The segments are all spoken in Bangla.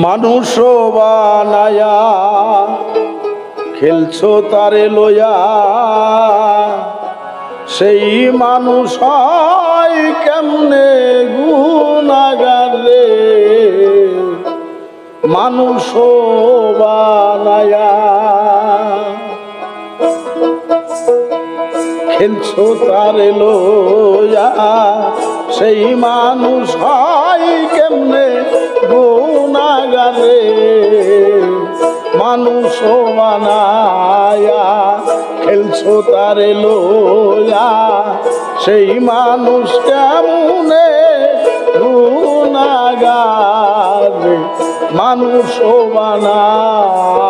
মানুষ বানায়া খেলছো তারে লয়া, সেই মানুষ হয় কেমনে গুনাহগার রে। মানুষ বানায়া খেলছো তারে লয়া, সেই মানুষ হয় কেমনে গুনাহগার রে। মানুষ বানায়া খেলছো তারে লয়া, সেই মানুষ কেমনে গুনাহগার রে। মানুষ বানায়া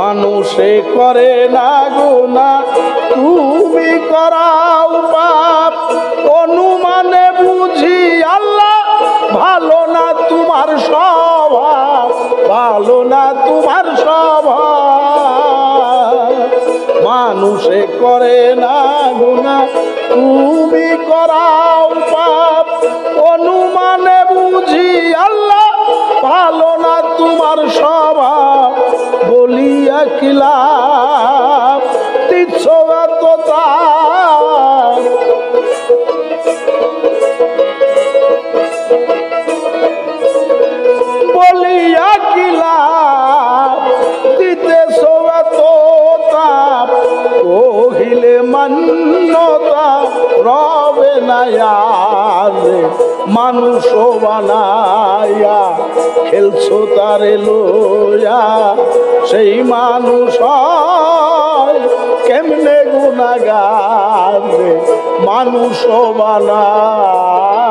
মানুষে করে না গুনাহ, তুমি করাও পাপ। অনুমানে বুঝি আল্লাহ ভালো না তোমার স্বভাব, ভালো না তোমার স্বভাব। মানুষে করে না গুনাহ, তুমি করাও পাপ। অনুমানে বুঝি আল্লাহ ভালো না তোমার স্বভাব। বলিয়া কি লাভ দিচ্ছ এত তাপ। বলিয়া কি লাভ দিতেছ এত তাপ। কহিলে মান্যতা রবে না রে। মানুষ বানায়া খেলছো তারে লয়া, সেই মানুষ হয় কেমনে গুনাহগার রে। মানুষ বানায়া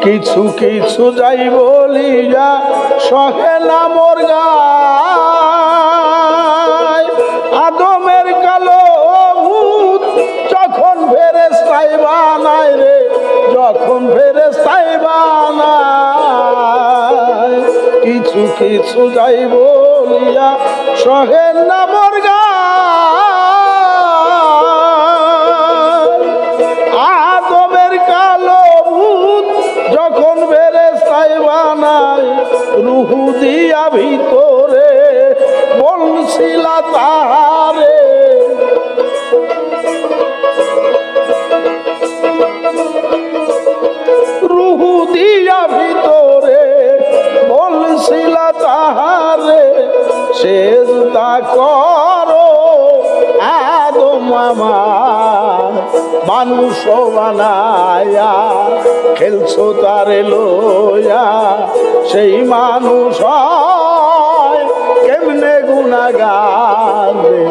কিছু কিছু যাই বলিয়া সহে না মোর গায়। আদমের কালো ভূত যখন ফেরেশতাই বানায় রে, যখন ফেরেশতাই বানায়। কিছু কিছু যাই বলিয়া সহে না মোর গায়। আদমের কালো ভূত যখন ফেরেশতাই বানায়, রুহু দিয়া ভিতরে বলছিলা তাহারে। রুহু দিয়া ভিতরে বলছিলা তাহারে, সেজদা করো আদম আমার। মানুষ বানায়া খেলছো তারে লয়া, সেই মানুষ হয় কেমনে গুনাহগার রে।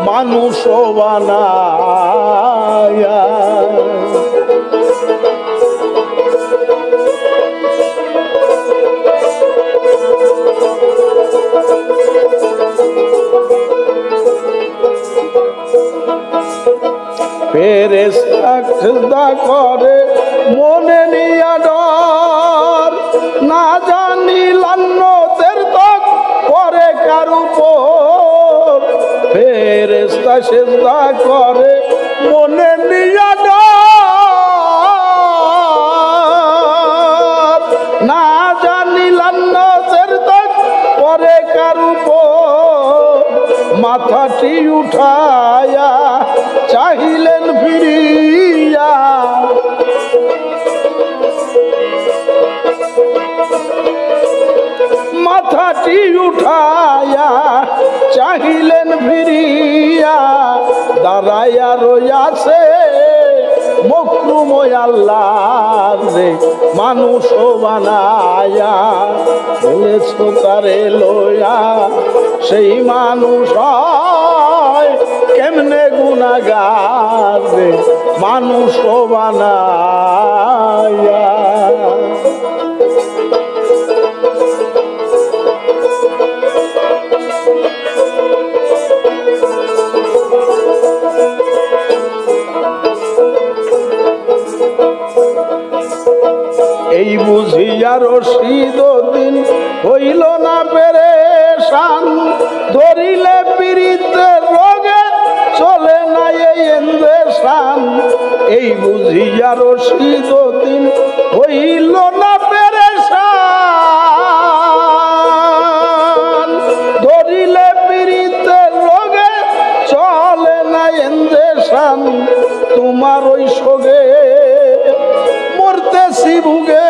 মানুষ বানায়া ফেরেশতা সিজদা করে মনে নিয়া ডর। না জানি লান্নতের তক করে কার উপর। ফেরেশতা সিজদা করে মনে নিয়া ডর। না জানি লান্নতের তক করে কার উপর। মাথাটি উঠায়া চাহিলেন ফিরিয়া, মাথাটি উঠায়া চাহিলেন ফিরিয়া। দাঁড়াইয়া রইয়াছে মকরুময় আল্লাহ রে। মানুষ বানায়া খেলেছো তারে লয়া, সেই মানুষ হয় কেমনে গুনাহগার রে। মানুষ বানায়া এই বুঝিয়া রশিদ দিন হইল না পেরেশান ধরিলে পীড়িতের রোগে চলে না এই ইন্দ্রেশান এই বুঝিয়া রশিদ দিন হইল না পেরেশান ধরিলে পীড়িতের রোগে চলে না ইন্দ্রেশান তোমার ওই সোগে মরতেছি ভুগে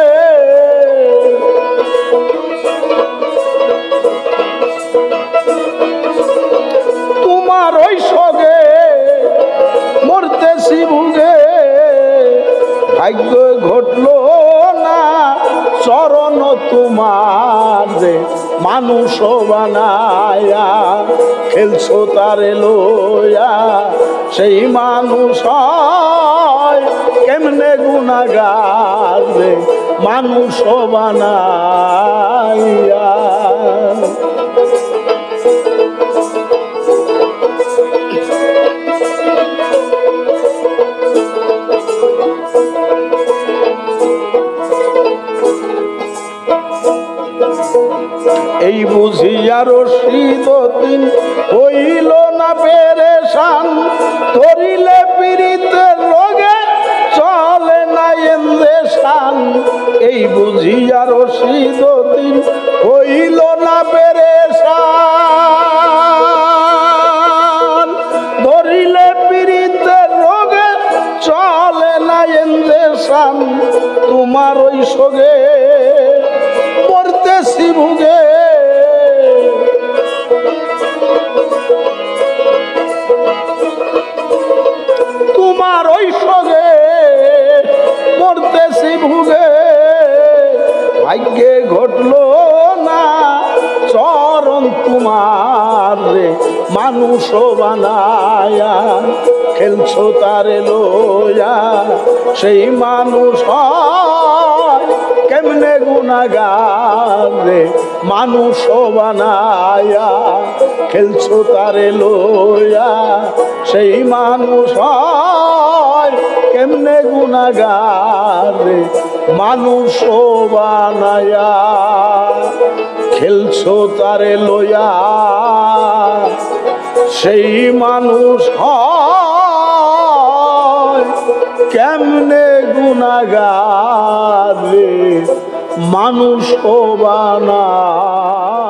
তোমার ওই সোগে মরতেছি ভুগে ভাগ্য ঘটলো না চরণ তোমার যে মানুষ বানায়া খেলছো তারে লইয়া সেই মানুষ হয় কেমনে গুনাহগার যে মানুষ বানায়া এই বুঝিয়া রশিদ দিন হইল না পেরেশান ধরিলে পীড়িতের রোগে চলে না ইন্দ্রেশান এই বুঝিয়া রশিদ দিন হইল না পেরেশান ধরিলে পীড়িতের রোগে চলে না ইন্দ্রেশান তোমার ওই সোগে মরতেছি ভুগে তোমার ওই সোগে মরতেছি ভুগে ভাগ্যে ঘটলো না চরণ তোমার রে মানুষ বানায়া খেলছো তারে লইয়া সেই মানুষ হয় কেমনে গুনাহগার রে মানুষ বানায়া খেলছো তারে লইয়া সেই মানুষ হয় কেমনে গুনাহগার রে মানুষ বানায়া খেলছো তারে লইয়া সেই মানুষ হয় কেমনে গুনাহগার রে মানুষ বানায়া